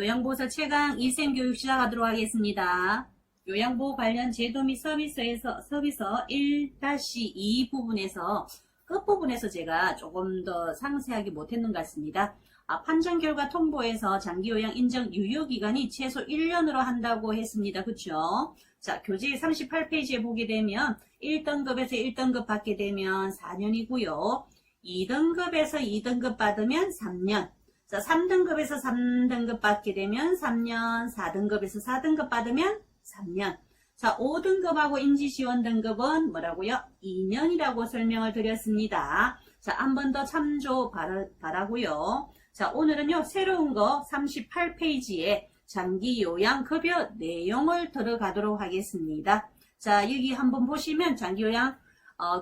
요양보호사 최강 2생 교육 시작하도록 하겠습니다. 요양보호 관련 제도 및 서비서 1-2 부분에서 끝부분에서 제가 조금 더 상세하게 못했는 것 같습니다. 판정 결과 통보에서 장기요양 인정 유효기간이 최소 1년으로 한다고 했습니다. 그쵸? 자, 교재 38페이지에 보게 되면 1등급에서 1등급 받게 되면 4년이고요. 2등급에서 2등급 받으면 3년. 자, 3등급에서 3등급 받게 되면 3년, 4등급에서 4등급 받으면 3년. 자, 5등급하고 인지시원 등급은 뭐라고요? 2년이라고 설명을 드렸습니다. 자, 한 번 더 참조 바라고요. 자, 오늘은요, 새로운 거 38페이지에 장기요양급여 내용을 들어가도록 하겠습니다. 자, 여기 한번 보시면 장기요양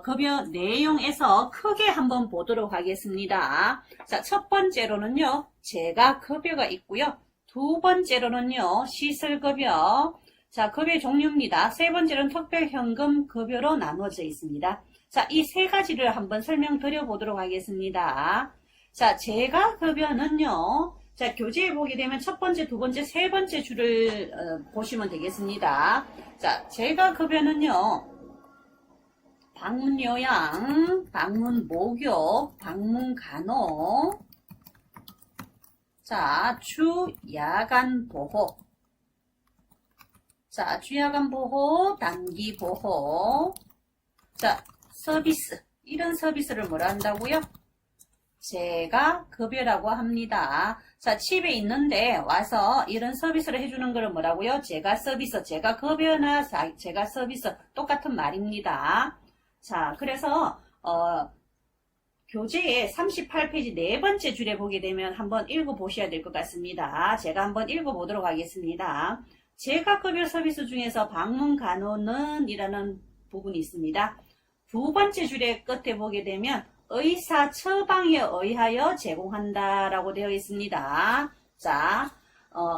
급여 내용에서 크게 한번 보도록 하겠습니다. 자, 첫 번째로는요, 재가 급여가 있고요. 두 번째로는요, 시설급여. 자, 급여 종류입니다. 세 번째로는 특별현금 급여로 나누어져 있습니다. 자, 이 세 가지를 한번 설명드려 보도록 하겠습니다. 자, 재가 급여는요, 자, 교재에 보게 되면 첫 번째, 두 번째, 세 번째 줄을 보시면 되겠습니다. 자, 재가 급여는요, 방문요양, 방문목욕, 방문간호, 자, 주야간보호, 자, 주야간보호, 단기보호, 자, 서비스, 이런 서비스를 뭐라 한다고요? 재가 급여라고 합니다. 자, 집에 있는데 와서 이런 서비스를 해주는 걸 뭐라고요? 재가 서비스, 재가 급여나 재가 서비스 똑같은 말입니다. 자, 그래서 교재의 38페이지 네 번째 줄에 보게 되면 한번 읽어보셔야 될 것 같습니다. 제가 한번 읽어보도록 하겠습니다. 재가급여 서비스 중에서 방문간호는 이라는 부분이 있습니다. 두 번째 줄의 끝에 보게 되면 의사 처방에 의하여 제공한다라고 되어 있습니다. 자,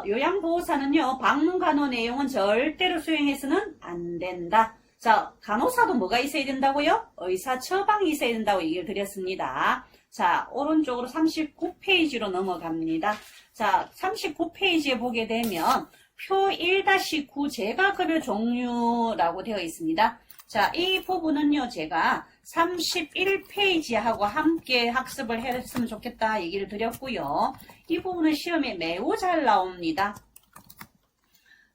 요양보호사는요, 방문간호 내용은 절대로 수행해서는 안 된다. 자, 간호사도 뭐가 있어야 된다고요? 의사 처방이 있어야 된다고 얘기를 드렸습니다. 자, 오른쪽으로 39페이지로 넘어갑니다. 자, 39페이지에 보게 되면 표 1-9 재가급여 종류라고 되어 있습니다. 자, 이 부분은요, 제가 31페이지하고 함께 학습을 했으면 좋겠다 얘기를 드렸고요. 이 부분은 시험에 매우 잘 나옵니다.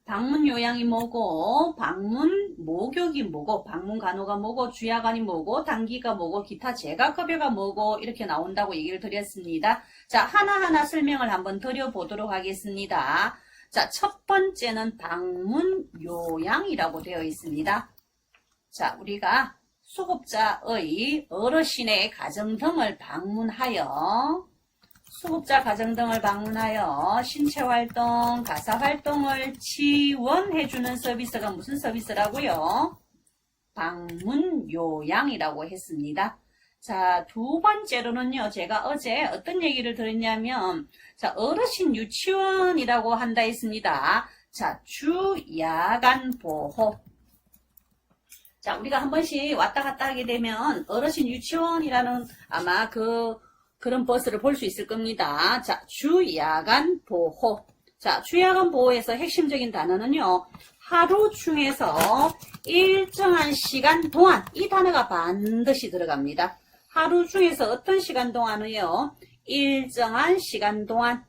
방문 요양이 뭐고, 방문 목욕이 뭐고, 방문 간호가 뭐고, 주야간이 뭐고, 단기가 뭐고, 기타 재가급여가 뭐고, 이렇게 나온다고 얘기를 드렸습니다. 자, 하나하나 설명을 한번 드려보도록 하겠습니다. 자, 첫 번째는 방문 요양이라고 되어 있습니다. 자, 우리가 수급자의 어르신의 가정 등을 방문하여 수급자 가정 등을 방문하여 신체활동, 가사활동을 지원해주는 서비스가 무슨 서비스라고요? 방문요양이라고 했습니다. 자, 두 번째로는요, 제가 어제 어떤 얘기를 드렸냐면, 자, 어르신 유치원이라고 한다 했습니다. 자, 주야간보호. 자, 우리가 한 번씩 왔다 갔다 하게 되면 어르신 유치원이라는 아마 그런 버스를 볼 수 있을 겁니다. 자, 주야간 보호. 자, 주야간 보호에서 핵심적인 단어는요, 하루 중에서 일정한 시간 동안, 이 단어가 반드시 들어갑니다. 하루 중에서 어떤 시간 동안은요, 일정한 시간 동안.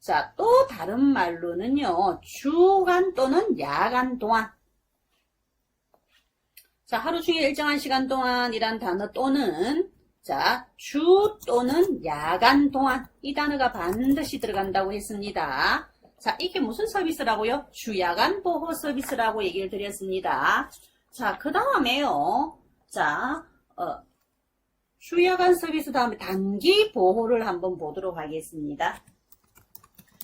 자, 또 다른 말로는요, 주간 또는 야간 동안. 자, 하루 중에 일정한 시간 동안이란 단어 또는 자, 주 또는 야간 동안, 이 단어가 반드시 들어간다고 했습니다. 자, 이게 무슨 서비스라고요? 주야간 보호 서비스라고 얘기를 드렸습니다. 자, 그 다음에요. 자, 주야간 서비스 다음에 단기 보호를 한번 보도록 하겠습니다.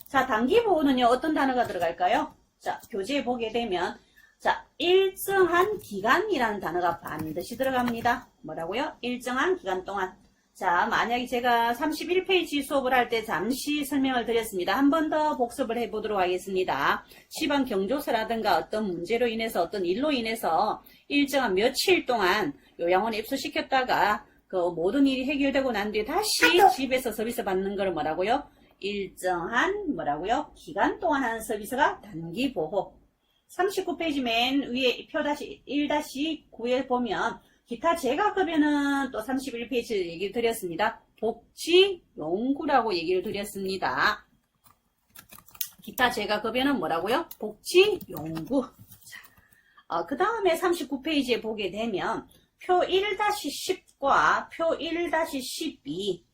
자, 단기 보호는요, 어떤 단어가 들어갈까요? 자, 교재에 보게 되면 자, 일정한 기간이라는 단어가 반드시 들어갑니다. 뭐라고요? 일정한 기간 동안. 자, 만약에 제가 31페이지 수업을 할 때 잠시 설명을 드렸습니다. 한 번 더 복습을 해보도록 하겠습니다. 시방 경조사라든가 어떤 문제로 인해서 어떤 일로 인해서 일정한 며칠 동안 요양원에 입소시켰다가 그 모든 일이 해결되고 난 뒤에 다시 집에서 서비스 받는 걸 뭐라고요? 일정한 뭐라고요? 기간 동안 하는 서비스가 단기 보호. 39페이지 맨 위에 표 1-9에 보면 기타 재가급여는 또 31페이지 얘기를 드렸습니다. 복지용구라고 얘기를 드렸습니다. 기타 재가급여는 뭐라고요? 복지용구. 그 다음에 39페이지에 보게 되면 표 1-10과 표 1-12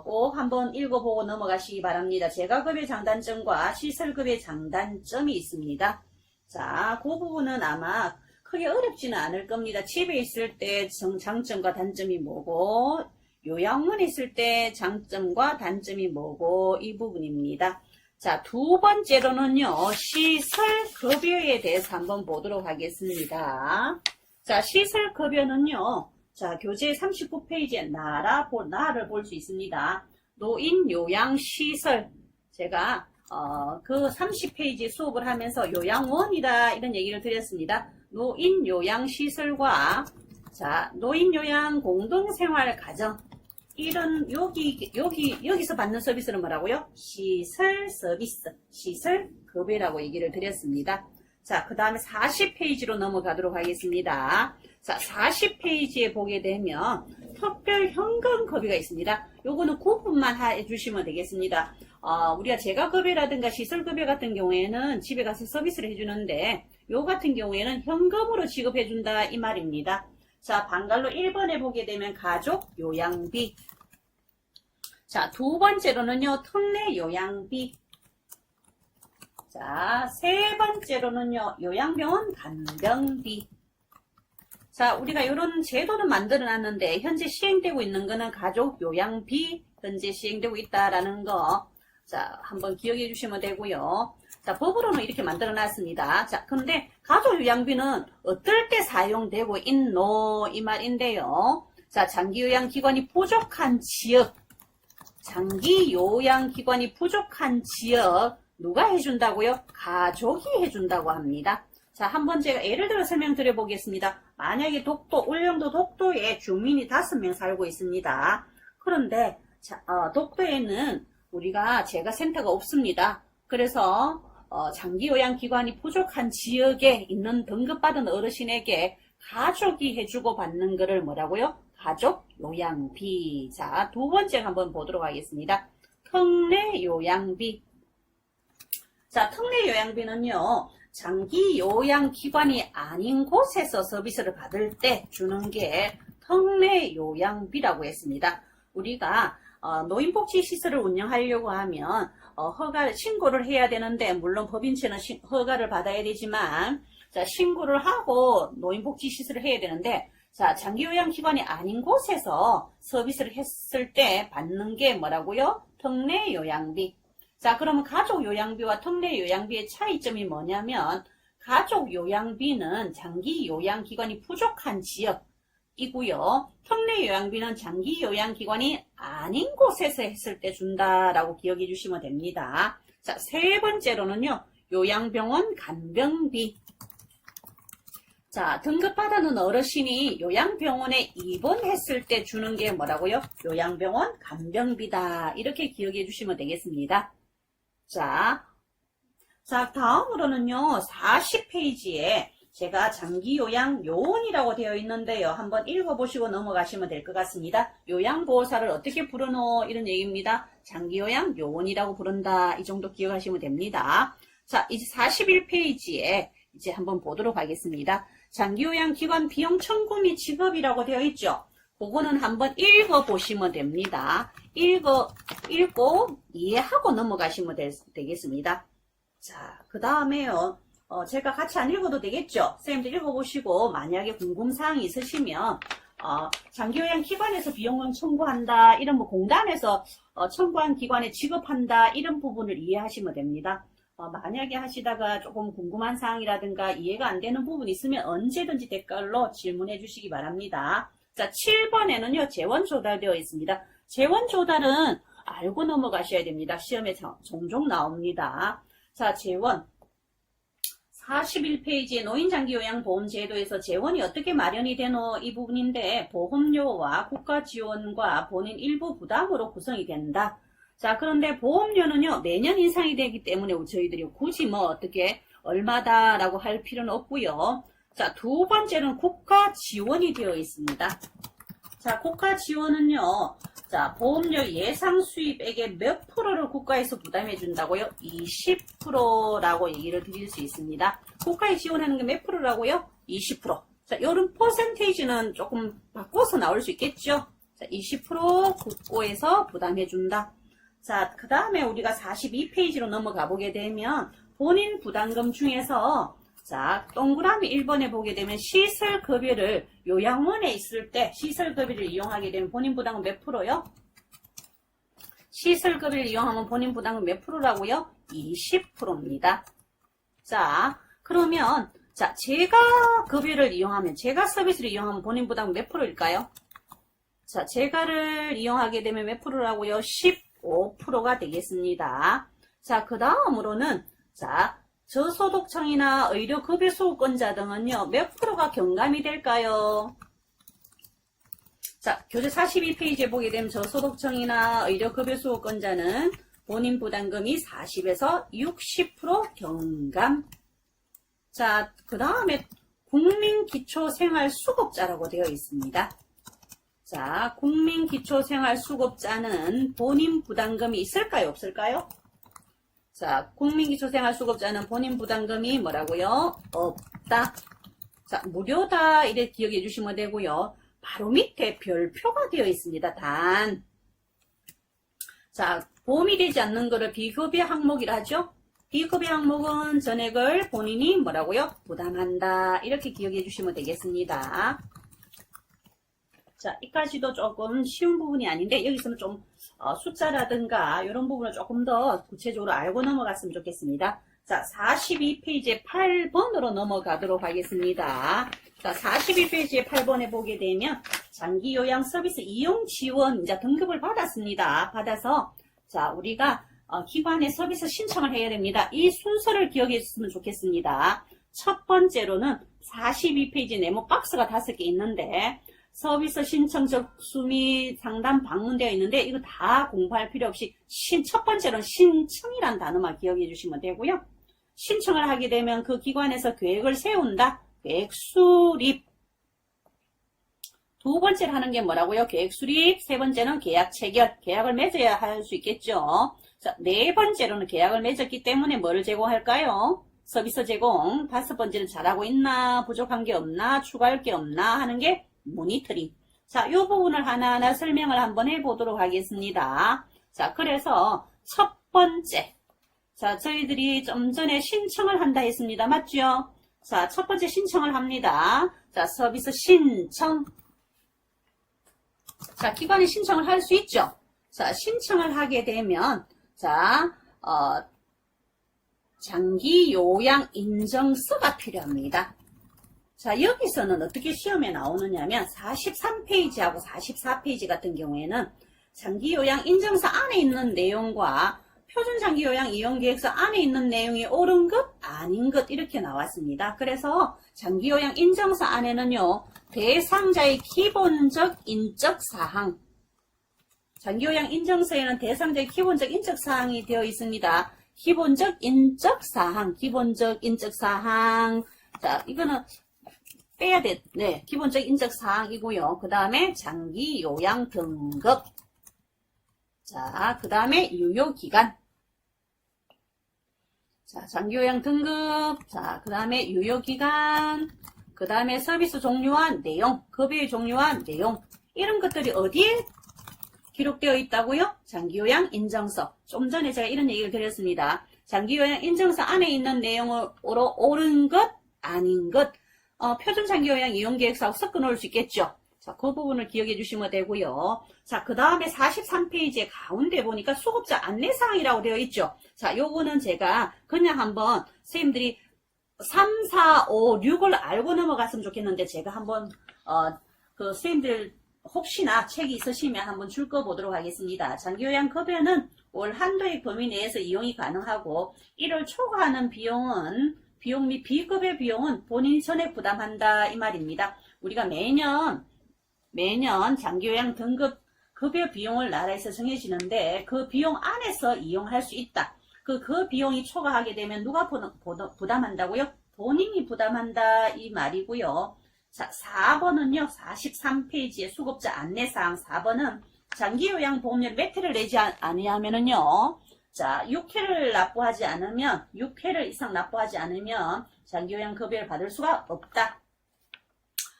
꼭 한번 읽어보고 넘어가시기 바랍니다. 재가급여 장단점과 시설급여 장단점이 있습니다. 자, 그 부분은 아마 크게 어렵지는 않을 겁니다. 집에 있을 때 장점과 단점이 뭐고, 요양원에 있을 때 장점과 단점이 뭐고, 이 부분입니다. 자, 두 번째로는요, 시설급여에 대해서 한번 보도록 하겠습니다. 자, 시설급여는요, 자, 교재 39페이지에 나를 볼 수 있습니다. 노인요양시설. 제가, 그 30페이지 수업을 하면서 요양원이다, 이런 얘기를 드렸습니다. 노인요양시설과, 자, 노인요양 공동생활가정. 이런, 여기서 받는 서비스는 뭐라고요? 시설 서비스, 시설 급여라고 얘기를 드렸습니다. 자, 그 다음에 40페이지로 넘어가도록 하겠습니다. 자, 40페이지에 보게 되면 특별 현금 급여가 있습니다. 요거는 구분만 해주시면 되겠습니다. 우리가 재가급여라든가 시설급여 같은 경우에는 집에 가서 서비스를 해주는데, 요 같은 경우에는 현금으로 지급해준다, 이 말입니다. 자, 방갈로 1번에 보게 되면 가족 요양비. 자, 두 번째로는요, 특례 요양비. 자, 세 번째로는요, 요양병원 간병비. 자, 우리가 이런 제도는 만들어 놨는데, 현재 시행되고 있는 거는 가족 요양비, 현재 시행되고 있다라는 거, 자, 한번 기억해 주시면 되고요. 자, 법으로는 이렇게 만들어 놨습니다. 자, 근데 가족 요양비는 어떨 때 사용되고 있노? 이 말인데요. 자, 장기요양기관이 부족한 지역, 장기요양기관이 부족한 지역, 누가 해준다고요? 가족이 해준다고 합니다. 자, 한번 제가 예를 들어 설명드려 보겠습니다. 만약에 울릉도 독도에 주민이 5명 살고 있습니다. 그런데 독도에는 우리가 재가센터가 없습니다. 그래서 장기요양기관이 부족한 지역에 있는 등급받은 어르신에게 가족이 해주고 받는 거를 뭐라고요? 가족요양비. 자, 두 번째 한번 보도록 하겠습니다. 특례요양비. 자, 특례요양비는요, 장기요양기관이 아닌 곳에서 서비스를 받을 때 주는 게 특례요양비라고 했습니다. 우리가 노인복지시설을 운영하려고 하면 신고를 해야 되는데, 물론 법인체는 허가를 받아야 되지만, 자, 신고를 하고 노인복지시설을 해야 되는데, 자, 장기요양기관이 아닌 곳에서 서비스를 했을 때 받는 게 뭐라고요? 특례요양비. 자, 그러면 가족요양비와 특례요양비의 차이점이 뭐냐면, 가족요양비는 장기요양기관이 부족한 지역이고요. 특례요양비는 장기요양기관이 아닌 곳에서 했을 때 준다라고 기억해 주시면 됩니다. 자, 세 번째로는요, 요양병원 간병비. 자, 등급받아는 어르신이 요양병원에 입원했을 때 주는 게 뭐라고요? 요양병원 간병비다. 이렇게 기억해 주시면 되겠습니다. 자, 다음으로는요, 40페이지에 제가 장기요양 요원이라고 되어 있는데요. 한번 읽어보시고 넘어가시면 될 것 같습니다. 요양보호사를 어떻게 부르노? 이런 얘기입니다. 장기요양 요원이라고 부른다. 이 정도 기억하시면 됩니다. 자, 이제 41페이지에 이제 한번 보도록 하겠습니다. 장기요양기관 비용 청구 및 지급이라고 되어 있죠. 그거는 한번 읽어보시면 됩니다. 읽고 이해하고 넘어가시면 되겠습니다. 자, 그 다음에요. 제가 같이 안 읽어도 되겠죠? 선생님들 읽어보시고 만약에 궁금사항이 있으시면 장기요양기관에서 비용을 청구한다, 이런 뭐 공단에서 청구한 기관에 지급한다, 이런 부분을 이해하시면 됩니다. 만약에 하시다가 조금 궁금한 사항이라든가 이해가 안 되는 부분이 있으면 언제든지 댓글로 질문해 주시기 바랍니다. 자, 7번에는요, 재원 조달되어 있습니다. 재원 조달은 알고 넘어가셔야 됩니다. 시험에 종종 나옵니다. 자, 재원. 41페이지에 노인장기요양보험제도에서 재원이 어떻게 마련이 되노? 이 부분인데, 보험료와 국가지원과 본인 일부 부담으로 구성이 된다. 자, 그런데 보험료는요, 매년 인상이 되기 때문에 저희들이 굳이 뭐 어떻게 얼마다라고 할 필요는 없고요. 자, 두 번째는 국가 지원이 되어 있습니다. 자, 국가 지원은요, 자, 보험료 예상 수입액의 몇 프로를 국가에서 부담해 준다고요? 20%라고 얘기를 드릴 수 있습니다. 국가에 지원하는 게 몇 프로라고요? 20%. 자, 이런 퍼센테이지는 조금 바꿔서 나올 수 있겠죠? 자, 20% 국고에서 부담해 준다. 자, 그 다음에 우리가 42페이지로 넘어가 보게 되면 본인 부담금 중에서 자, 동그라미 1번에 보게 되면 시설급여를 요양원에 있을 때 시설급여를 이용하게 되면 본인 부담은 몇 프로요? 시설급여를 이용하면 본인 부담은 몇 프로라고요? 20%입니다. 자, 그러면 자, 제가 급여를 이용하면 제가 서비스를 이용하면 본인 부담은 몇 프로일까요? 자, 제가를 이용하게 되면 몇 프로라고요? 15%가 되겠습니다. 자, 그 다음으로는 자, 저소득층이나 의료급여소득권자 등은요, 몇 프로가 경감이 될까요? 자, 교재 42페이지에 보게 되면 저소득층이나 의료급여소득권자는 본인 부담금이 40에서 60% 경감. 자, 그 다음에 국민기초생활수급자라고 되어 있습니다. 자, 국민기초생활수급자는 본인 부담금이 있을까요? 없을까요? 자, 국민기초생활수급자는 본인 부담금이 뭐라고요? 없다. 자, 무료다 이래 기억해 주시면 되고요. 바로 밑에 별표가 되어 있습니다. 단. 자, 보험이 되지 않는 거를 비급여 항목이라 하죠. 비급여 항목은 전액을 본인이 뭐라고요? 부담한다. 이렇게 기억해 주시면 되겠습니다. 자, 이까지도 조금 쉬운 부분이 아닌데 여기서는 좀 숫자라든가 이런 부분을 조금 더 구체적으로 알고 넘어갔으면 좋겠습니다. 자, 42페이지에 8번으로 넘어가도록 하겠습니다. 자, 42페이지에 8번에 보게 되면 장기요양 서비스 이용 지원 이제 등급을 받았습니다. 받아서 자, 우리가 기관에 서비스 신청을 해야 됩니다. 이 순서를 기억해 주시면 좋겠습니다. 첫 번째로는 42페이지 네모 박스가 5개 있는데 서비스 신청 접수 및 상담 방문되어 있는데 이거 다 공부할 필요 없이 첫 번째로는 신청이란 단어만 기억해 주시면 되고요. 신청을 하게 되면 그 기관에서 계획을 세운다. 계획 수립. 두 번째로 하는 게 뭐라고요? 계획 수립. 세 번째는 계약 체결. 계약을 맺어야 할 수 있겠죠. 자, 네 번째로는 계약을 맺었기 때문에 뭐를 제공할까요? 서비스 제공. 다섯 번째는 잘하고 있나? 부족한 게 없나? 추가할 게 없나? 하는 게 모니터링. 자, 이 부분을 하나하나 설명을 한번 해보도록 하겠습니다. 자, 그래서 첫 번째. 자, 저희들이 좀 전에 신청을 한다 했습니다. 맞죠? 자, 첫 번째 신청을 합니다. 자, 서비스 신청. 자, 기관에 신청을 할 수 있죠? 자, 신청을 하게 되면, 자, 장기 요양 인정서가 필요합니다. 자, 여기서는 어떻게 시험에 나오느냐면 43페이지하고 44페이지 같은 경우에는 장기요양 인정서 안에 있는 내용과 표준장기요양 이용계획서 안에 있는 내용이 옳은 것, 아닌 것 이렇게 나왔습니다. 그래서 장기요양 인정서 안에는요. 대상자의 기본적 인적사항, 장기요양 인정서에는 대상자의 기본적 인적사항이 되어 있습니다. 기본적 인적사항, 기본적 인적사항. 자, 이거는 빼야 돼. 네, 기본적 인적 사항이고요. 그 다음에 장기 요양 등급. 자, 그 다음에 유효 기간. 자, 장기 요양 등급. 자, 그 다음에 유효 기간. 그 다음에 서비스 종류와 내용, 급여의 종류와 내용. 이런 것들이 어디에 기록되어 있다고요? 장기 요양 인정서. 좀 전에 제가 이런 얘기를 드렸습니다. 장기 요양 인정서 안에 있는 내용으로 옳은 것, 아닌 것. 표준장기요양 이용계획서하고 섞어 놓을 수 있겠죠. 자, 그 부분을 기억해 주시면 되고요. 자, 그 다음에 43페이지에 가운데 보니까 수급자 안내사항이라고 되어 있죠. 자, 요거는 제가 그냥 한번 선생님들이 3, 4, 5, 6을 알고 넘어갔으면 좋겠는데 제가 한번 그 선생님들 혹시나 책이 있으시면 한번 줄거 보도록 하겠습니다. 장기요양 급여는 올 한도의 범위 내에서 이용이 가능하고 1월 초과하는 비용 및 비급여 비용은 본인이 전액 부담한다 이 말입니다. 우리가 매년 장기요양 등급 급여 비용을 나라에서 정해지는데 그 비용 안에서 이용할 수 있다. 그 비용이 초과하게 되면 누가 부담한다고요? 본인이 부담한다 이 말이고요. 자, 4번은요. 43페이지의 수급자 안내사항 4번은 장기요양보험료 몇 회를 내지 아니하면은요. 자, 6회를 납부하지 않으면 6회를 이상 납부하지 않으면 장기요양급여를 받을 수가 없다.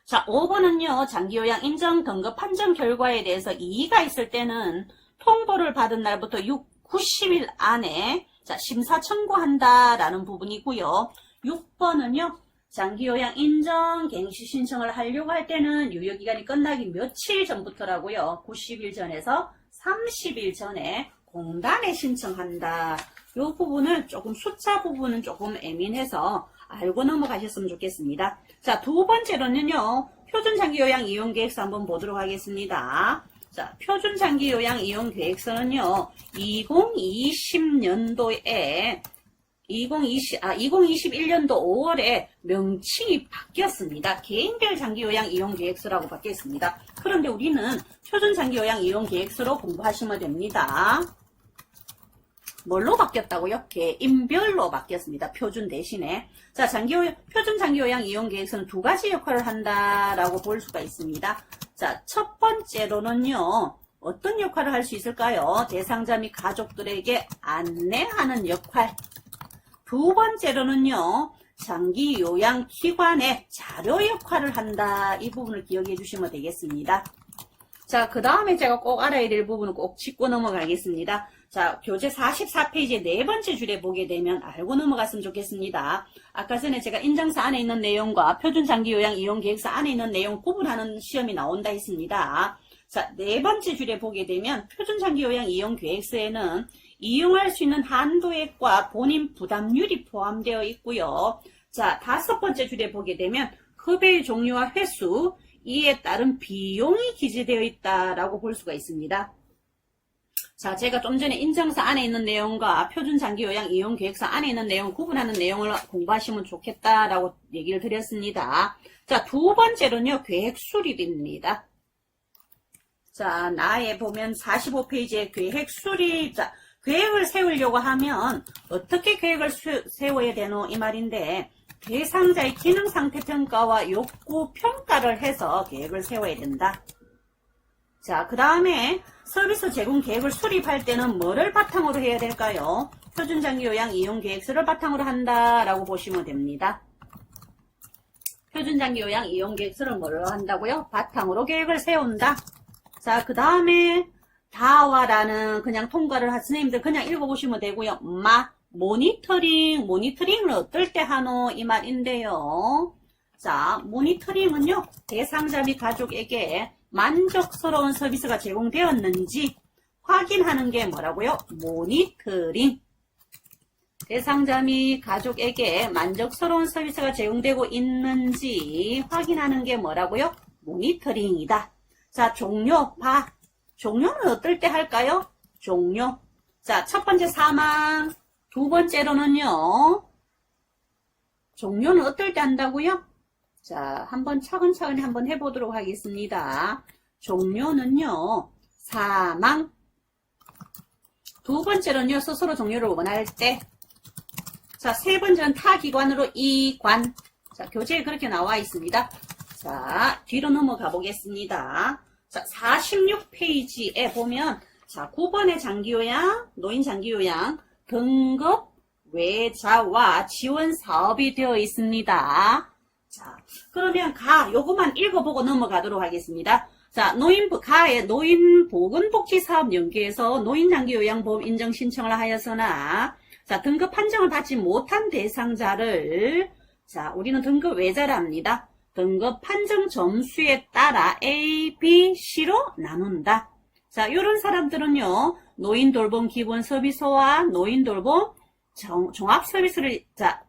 자, 5번은요. 장기요양 인정 등급 판정 결과에 대해서 이의가 있을 때는 통보를 받은 날부터 90일 안에 자, 심사 청구한다라는 부분이고요. 6번은요. 장기요양 인정 갱신 신청을 하려고 할 때는 유효기간이 끝나기 며칠 전부터라고요. 90일 전에서 30일 전에 공단에 신청한다. 이 부분을 조금 숫자 부분은 조금 예민해서 알고 넘어가셨으면 좋겠습니다. 자, 두 번째로는요. 표준장기요양 이용계획서 한번 보도록 하겠습니다. 자, 표준장기요양 이용계획서는요. 2020년도에 2021년도 5월에 명칭이 바뀌었습니다. 개인별 장기요양 이용계획서라고 바뀌었습니다. 그런데 우리는 표준장기요양 이용계획서로 공부하시면 됩니다. 뭘로 바뀌었다고요? 개인별로 바뀌었습니다. 표준 대신에. 자, 표준장기요양 이용계획서는 두 가지 역할을 한다라고 볼 수가 있습니다. 자, 첫 번째로는요. 어떤 역할을 할 수 있을까요? 대상자 및 가족들에게 안내하는 역할. 두 번째로는요. 장기요양기관의 자료 역할을 한다. 이 부분을 기억해 주시면 되겠습니다. 자, 그 다음에 제가 꼭 알아야 될 부분은 꼭 짚고 넘어가겠습니다. 자, 교재 44페이지의 네 번째 줄에 보게 되면 알고 넘어갔으면 좋겠습니다. 아까 전에 제가 인정서 안에 있는 내용과 표준장기요양 이용계획서 안에 있는 내용 구분하는 시험이 나온다 했습니다. 자, 네 번째 줄에 보게 되면 표준장기요양 이용계획서에는 이용할 수 있는 한도액과 본인 부담률이 포함되어 있고요. 자, 다섯 번째 줄에 보게 되면 급여의 종류와 횟수, 이에 따른 비용이 기재되어 있다라고 볼 수가 있습니다. 자, 제가 좀 전에 인정서 안에 있는 내용과 표준장기요양 이용계획서 안에 있는 내용 구분하는 내용을 공부하시면 좋겠다라고 얘기를 드렸습니다. 자, 두 번째로는요. 계획 수립입니다. 자, 나에 보면 45페이지에 계획 수립. 자, 계획을 세우려고 하면 어떻게 계획을 세워야 되노 이 말인데 대상자의 기능상태평가와 욕구평가를 해서 계획을 세워야 된다. 자, 그 다음에 서비스 제공 계획을 수립할 때는 뭐를 바탕으로 해야 될까요? 표준장기요양 이용계획서를 바탕으로 한다라고 보시면 됩니다. 표준장기요양 이용계획서를 뭐로 한다고요? 바탕으로 계획을 세운다. 자, 그 다음에 다와라는 그냥 통과를 한 선생님들 그냥 읽어보시면 되고요. 모니터링을 어떨 때 하노 이 말인데요. 자, 모니터링은요. 대상자 및 가족에게 만족스러운 서비스가 제공되었는지 확인하는 게 뭐라고요? 모니터링. 대상자 및 가족에게 만족스러운 서비스가 제공되고 있는지 확인하는 게 뭐라고요? 모니터링이다. 자, 종료. 종료는 어떨 때 할까요? 종료. 자, 첫 번째 사망. 두 번째로는요. 종료는 어떨 때 한다고요? 자, 한번 차근차근히 한번 해보도록 하겠습니다. 종료는요. 사망. 두 번째로는요. 스스로 종료를 원할 때. 자, 세 번째는 타 기관으로 이관. 자, 교재에 그렇게 나와 있습니다. 자, 뒤로 넘어가 보겠습니다. 자, 46페이지에 보면 자, 9번의 장기요양, 노인 장기요양 등급 외자와 지원 사업이 되어 있습니다. 자, 그러면 요것만 읽어보고 넘어가도록 하겠습니다. 자, 가의 노인보건복지사업 연계해서 노인장기요양보험 인정 신청을 하였으나 자, 등급 판정을 받지 못한 대상자를 자, 우리는 등급 외자랍니다. 등급 판정 점수에 따라 A, B, C로 나눈다. 자, 이런 사람들은요, 노인 돌봄 기본 서비스와 노인 돌봄 종합 서비스를, 자,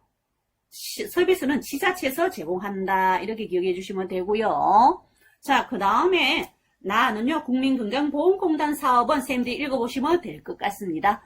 서비스는 지자체에서 제공한다. 이렇게 기억해 주시면 되고요. 자, 그 다음에 나는요, 국민건강보험공단 사업은 선생님들이 읽어보시면 될 것 같습니다.